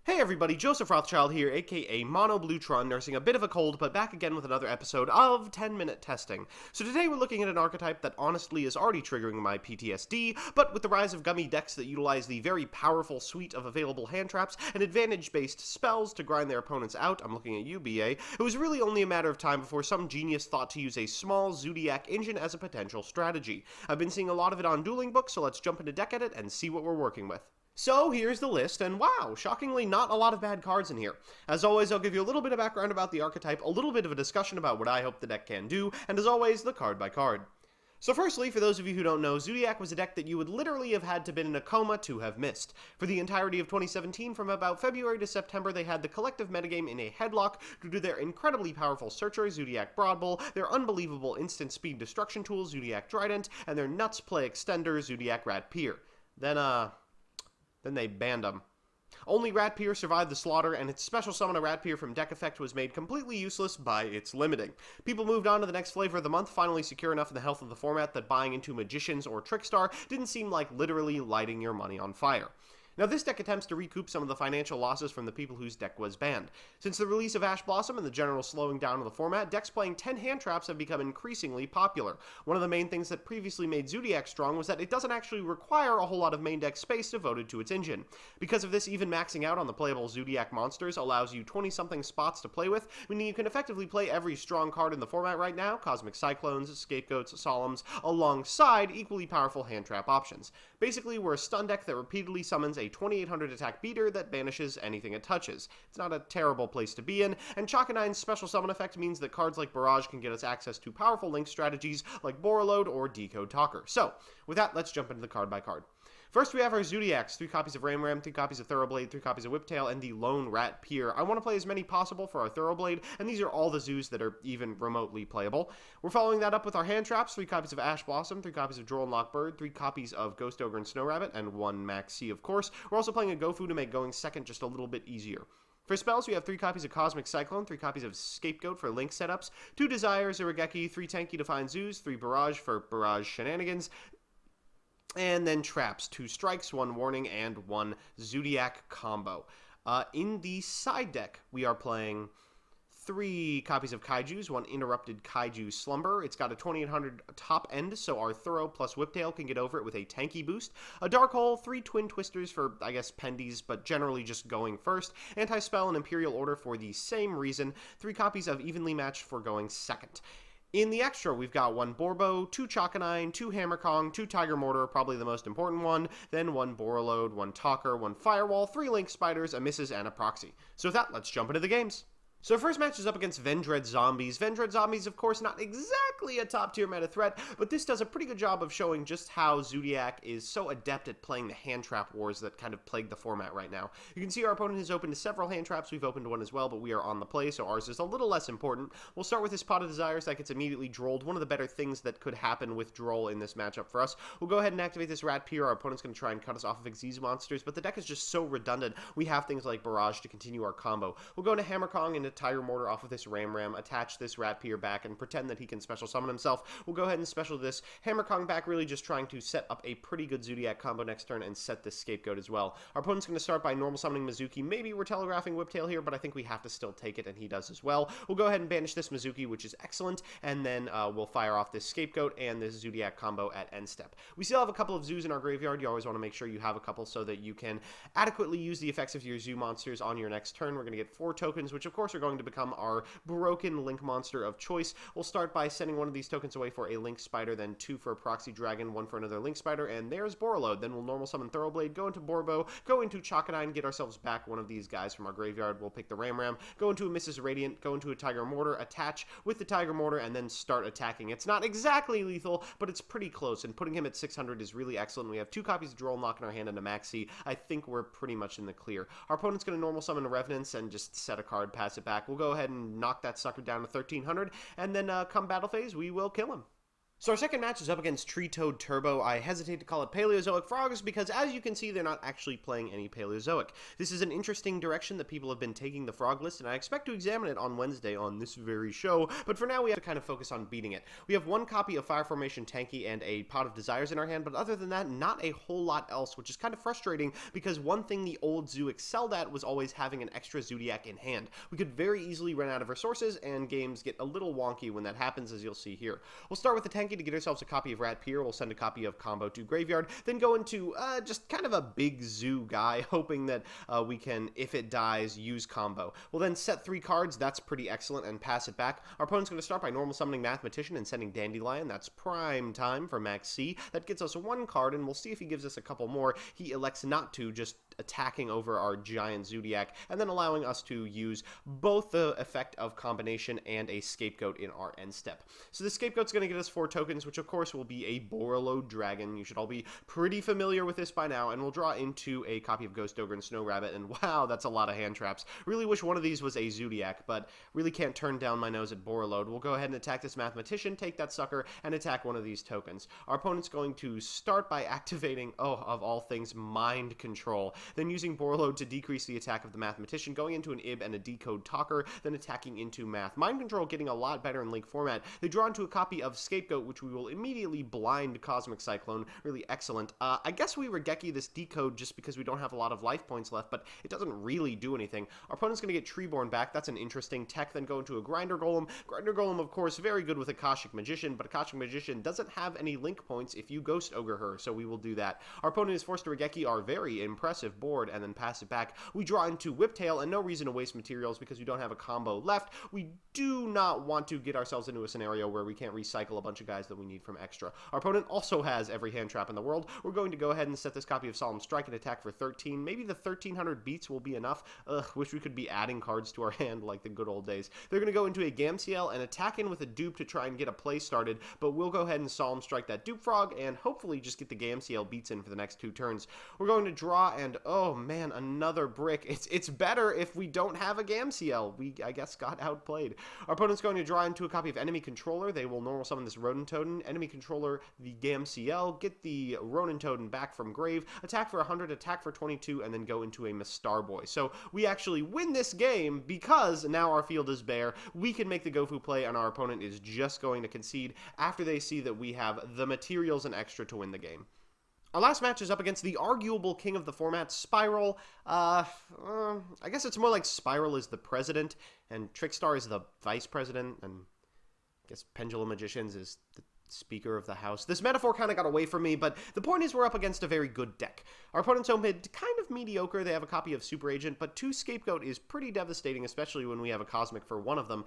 Hey everybody, Joseph Rothschild here, aka Mono Bluetron, nursing a bit of a cold, but back again with another episode of 10-Minute Testing. So today we're looking at an archetype that honestly is already triggering my PTSD, but with the rise of gummy decks that utilize the very powerful suite of available hand traps and advantage-based spells to grind their opponents out, I'm looking at you, BA, it was really only a matter of time before some genius thought to use a small ZOODIAC engine as a potential strategy. I've been seeing a lot of it on dueling books, so let's jump into deck edit and see what we're working with. So here's the list, and wow, shockingly not a lot of bad cards in here. As always, I'll give you a little bit of background about the archetype, a little bit of a discussion about what I hope the deck can do, and as always, the card by card. So firstly, for those of you who don't know, ZOODIAC was a deck that you would literally have had to been in a coma to have missed. For the entirety of 2017, from about February to September, they had the collective metagame in a headlock due to their incredibly powerful Searcher, ZOODIAC Broadbull, their unbelievable instant speed destruction tool, ZOODIAC Trident, and their nuts play extender, ZOODIAC Ratpier. Then they banned them. Only Ratpier survived the slaughter, and its special summon a Ratpier from deck effect was made completely useless by its limiting. People moved on to the next flavor of the month, finally secure enough in the health of the format that buying into Magicians or Trickstar didn't seem like literally lighting your money on fire. Now, this deck attempts to recoup some of the financial losses from the people whose deck was banned. Since the release of Ash Blossom and the general slowing down of the format, decks playing 10 hand traps have become increasingly popular. One of the main things that previously made ZOODIAC strong was that it doesn't actually require a whole lot of main deck space devoted to its engine. Because of this, even maxing out on the playable ZOODIAC monsters allows you 20-something spots to play with, meaning you can effectively play every strong card in the format right now, Cosmic Cyclones, Scapegoats, Solemns, alongside equally powerful hand trap options. Basically, we're a stun deck that repeatedly summons a 2800 attack beater that banishes anything it touches. It's not a terrible place to be in, and Chakanine's special summon effect means that cards like Barrage can get us access to powerful link strategies like Borreload or Decode Talker. So, with that, let's jump into the card by card. First, we have our ZOODIACs, 3 copies of Ram, 3 copies of Thoroughblade, 3 copies of Whiptail, and the Lone Ratpier. I want to play as many possible for our Thoroughblade, and these are all the zoos that are even remotely playable. We're following that up with our hand traps, 3 copies of Ash Blossom, 3 copies of Droll and Lockbird, 3 copies of Ghost Ogre and Snow Rabbit, and 1 Maxi, of course. We're also playing a Gofu to make going second just a little bit easier. For spells, we have 3 copies of Cosmic Cyclone, 3 copies of Scapegoat for link setups, 2 Desire, Zirigeki, 3 Tanky Defined Zoos, 3 Barrage for Barrage Shenanigans, and then traps, 2 strikes, 1 warning, and 1 ZOODIAC combo. In the side deck, we are playing 3 copies of Kaijus, 1 Interrupted Kaiju Slumber. It's got a 2800 top end, so our Thorough plus Whiptail can get over it with a tanky boost. A Dark Hole, 3 Twin Twisters for, I guess, Pendies, but generally just going first. Anti-Spell and Imperial Order for the same reason. 3 copies of Evenly Matched for going second. In the extra, we've got 1 Borbo, 2 Chakanine, 2 Hammer Kong, 2 Tiger Mortar, probably the most important one, then 1 Borreload, 1 Talker, 1 Firewall, 3 Link Spiders, a Misses, and a Proxy. So with that, let's jump into the games. So our first match is up against Vendread Zombies. Vendread Zombies, of course, not exactly a top-tier meta threat, but this does a pretty good job of showing just how ZOODIAC is so adept at playing the hand trap wars that kind of plague the format right now. You can see our opponent has opened several hand traps. We've opened one as well, but we are on the play, so ours is a little less important. We'll start with this Pot of Desires that gets immediately drolled. One of the better things that could happen with droll in this matchup for us. We'll go ahead and activate this Ratpier. Our opponent's going to try and cut us off of Xyz monsters, but the deck is just so redundant. We have things like Barrage to continue our combo. We'll go into Hammer Kong and into Tiger Mortar off of this Ram, attach this Ratpier back, and pretend that he can special summon himself. We'll go ahead and special this Hammer Kong back, really just trying to set up a pretty good ZOODIAC combo next turn and set this Scapegoat as well. Our opponent's going to start by normal summoning Mizuki. Maybe we're telegraphing Whiptail here, but I think we have to still take it, and he does as well. We'll go ahead and banish this Mizuki, which is excellent, and then we'll fire off this Scapegoat and this ZOODIAC combo at end step. We still have a couple of zoos in our graveyard. You always want to make sure you have a couple so that you can adequately use the effects of your zoo monsters on your next turn. We're going to get 4 tokens, which of course are going to become our broken link monster of choice. We'll start by sending one of these tokens away for a link spider, then 2 for a proxy dragon, 1 for another link spider, and there's Borreload. Then we'll normal summon Thoroughblade, go into Borbo, go into Chakanine, get ourselves back one of these guys from our graveyard. We'll pick the Ram, go into a Mrs. Radiant, go into a Tiger Mortar, attach with the Tiger Mortar, and then start attacking. It's not exactly lethal, but it's pretty close, and putting him at 600 is really excellent. We have 2 copies of Droll Knock in our hand and a Maxi. I think we're pretty much in the clear. Our opponent's going to normal summon a Revenants and just set a card, pass it back. We'll go ahead and knock that sucker down to 1300, and then come battle phase, we will kill him. So our second match is up against Tree Toad Turbo. I hesitate to call it Paleozoic frogs because, as you can see, they're not actually playing any Paleozoic. This is an interesting direction that people have been taking the frog list, and I expect to examine it on Wednesday on this very show, but for now we have to kind of focus on beating it. We have one copy of Fire Formation Tanky and a Pot of Desires in our hand, but other than that, not a whole lot else, which is kind of frustrating because one thing the old zoo excelled at was always having an extra Zoodiac in hand. We could very easily run out of resources, and games get a little wonky when that happens, as you'll see here. We'll start with the Tanky to get ourselves a copy of Rat Pier. We'll send a copy of Combo to Graveyard, then go into just kind of a big zoo guy, hoping that we can, if it dies, use Combo. We'll then set 3 cards. That's pretty excellent, and pass it back. Our opponent's going to start by normal summoning Mathematician and sending Dandelion. That's prime time for Max C. That gets us 1 card, and we'll see if he gives us a couple more. He elects not to, just attacking over our giant Zoodiac, and then allowing us to use both the effect of Combination and a Scapegoat in our end step. So the Scapegoat's going to get us 4 tokens, which of course will be a Borreload Dragon. You should all be pretty familiar with this by now, and we'll draw into a copy of Ghost Ogre and Snow Rabbit, and wow, that's a lot of hand traps. Really wish one of these was a Zoodiac, but really can't turn down my nose at Borreload. We'll go ahead and attack this Mathematician, take that sucker, and attack one of these tokens. Our opponent's going to start by activating, oh, of all things, Mind Control, then using Borreload to decrease the attack of the Mathematician, going into an Ib and a Decode Talker, then attacking into Math. Mind Control getting a lot better in Link format. They draw into a copy of Scapegoat, which we will immediately blind Cosmic Cyclone. Really excellent. I guess we Regeki this Decode just because we don't have a lot of life points left, but it doesn't really do anything. Our opponent's going to get Treeborn back. That's an interesting tech. Then go into a Grinder Golem. Grinder Golem, of course, very good with Akashic Magician, but Akashic Magician doesn't have any link points if you Ghost Ogre her, so we will do that. Our opponent is forced to Regeki our very impressive board and then pass it back. We draw into Whiptail, and no reason to waste materials because we don't have a combo left. We do not want to get ourselves into a scenario where we can't recycle a bunch of guys that we need from extra. Our opponent also has every hand trap in the world. We're going to go ahead and set this copy of Solemn Strike and attack for 13. Maybe the 1300 beats will be enough. Ugh, wish we could be adding cards to our hand like the good old days. They're going to go into a Gamciel and attack in with a dupe to try and get a play started, but we'll go ahead and Solemn Strike that dupe frog and hopefully just get the Gamciel beats in for the next 2 turns. We're going to draw, and oh man, another brick. It's better if we don't have a Gamciel. We, I guess, got outplayed. Our opponent's going to draw into a copy of Enemy Controller. They will normal summon this Rodent Totem. Enemy Controller, the Gamciel, get the Rodent Totem back from grave, attack for 100, attack for 22, and then go into a Mistar Boy. So we actually win this game because now our field is bare. We can make the Gofu play, and our opponent is just going to concede after they see that we have the materials and extra to win the game. Our last match is up against the arguable king of the format, Spiral. I guess it's more like Spiral is the president, and Trickstar is the vice president, and I guess Pendulum Magicians is the Speaker of the House. This metaphor kind of got away from me, but the point is we're up against a very good deck. Our opponent's home mid, kind of mediocre. They have a copy of Super Agent, but 2 Scapegoat is pretty devastating, especially when we have a Cosmic for one of them.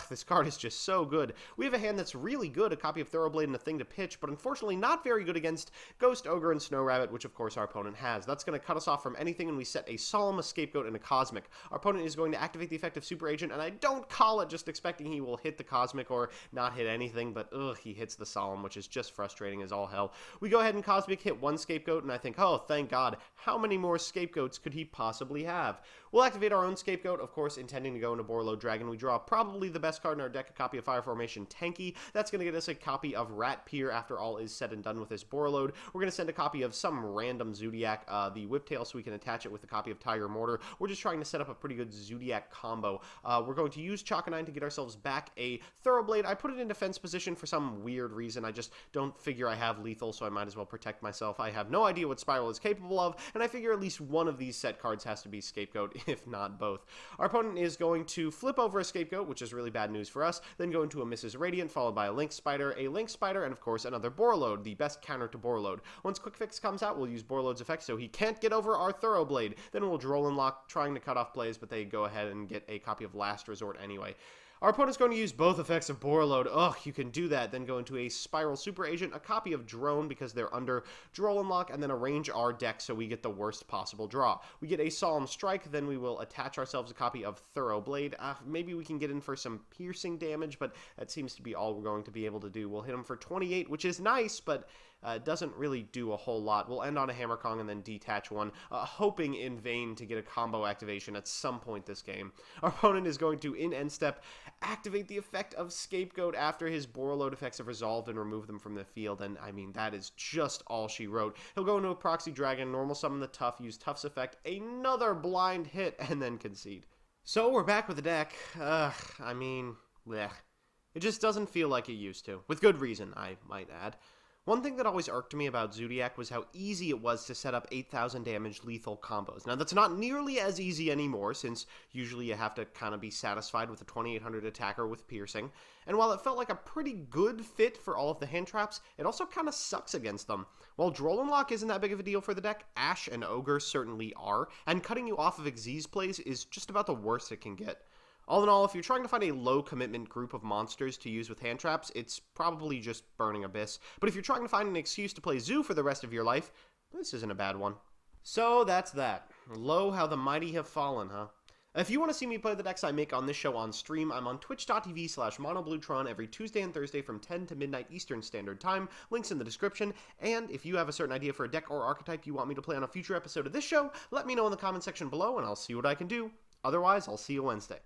This card is just so good. We have a hand that's really good, a copy of Thoroughblade and a Thing to Pitch, but unfortunately not very good against Ghost Ogre and Snow Rabbit, which of course our opponent has. That's going to cut us off from anything, and we set a Solemn, a Scapegoat, and a Cosmic. Our opponent is going to activate the effect of Super Agent, and I don't call it just expecting he will hit the Cosmic or not hit anything, but he hits the Solemn, which is just frustrating as all hell. We go ahead and Cosmic, hit 1 Scapegoat, and I think, oh, thank God, how many more Scapegoats could he possibly have? We'll activate our own Scapegoat, of course, intending to go into Borreload Dragon. We draw probably the best card in our deck, a copy of Fire Formation Tanky. That's going to get us a copy of Rat Pier after all is said and done with this Borreload. We're going to send a copy of some random Zoodiac, the Whiptail, so we can attach it with a copy of Tiger Mortar. We're just trying to set up a pretty good Zoodiac combo. We're going to use Chakanine to get ourselves back a Thoroughblade. I put it in defense position for some weird reason. I just don't figure I have lethal, so I might as well protect myself. I have no idea what Spiral is capable of, and I figure at least one of these set cards has to be Scapegoat, if not both. Our opponent is going to flip over a Scapegoat, which is really bad news for us, then go into a Mrs. Radiant, followed by a Link Spider, and of course another Borreload, the best counter to Borreload. Once Quick Fix comes out, we'll use Borreload's effect so he can't get over our Thoroughblade. Then we'll Droll and Lock, trying to cut off plays, but they go ahead and get a copy of Last Resort anyway. Our opponent's going to use both effects of Borreload. Ugh, you can do that. Then go into a Spiral Super Agent, a copy of Drone because they're under Droll and Lock, and then arrange our deck so we get the worst possible draw. We get a Solemn Strike, then we will attach ourselves a copy of Thoroughblade. Maybe we can get in for some piercing damage, but that seems to be all we're going to be able to do. We'll hit him for 28, which is nice, but doesn't really do a whole lot. We'll end on a Hammer Kong and then detach one, hoping in vain to get a combo activation at some point this game. Our opponent is going to, in end step, activate the effect of Scapegoat after his Borreload effects have resolved and remove them from the field, and I mean, that is just all she wrote. He'll go into a Proxy Dragon, normal summon the Tough, use Tough's effect, another blind hit, and then concede. So we're back with the deck. I mean, blech. It just doesn't feel like it used to. With good reason, I might add. One thing that always irked me about ZOODIAC was how easy it was to set up 8,000 damage lethal combos. Now, that's not nearly as easy anymore, since usually you have to kind of be satisfied with a 2800 attacker with piercing. And while it felt like a pretty good fit for all of the hand traps, it also kind of sucks against them. While Droll and Lock isn't that big of a deal for the deck, Ash and Ogre certainly are, and cutting you off of Xyz's plays is just about the worst it can get. All in all, if you're trying to find a low-commitment group of monsters to use with hand traps, it's probably just Burning Abyss. But if you're trying to find an excuse to play Zoo for the rest of your life, this isn't a bad one. So that's that. Lo, how the mighty have fallen, huh? If you want to see me play the decks I make on this show on stream, I'm on twitch.tv/monobluetron every Tuesday and Thursday from 10 to midnight Eastern Standard Time. Links in the description. And if you have a certain idea for a deck or archetype you want me to play on a future episode of this show, let me know in the comment section below and I'll see what I can do. Otherwise, I'll see you Wednesday.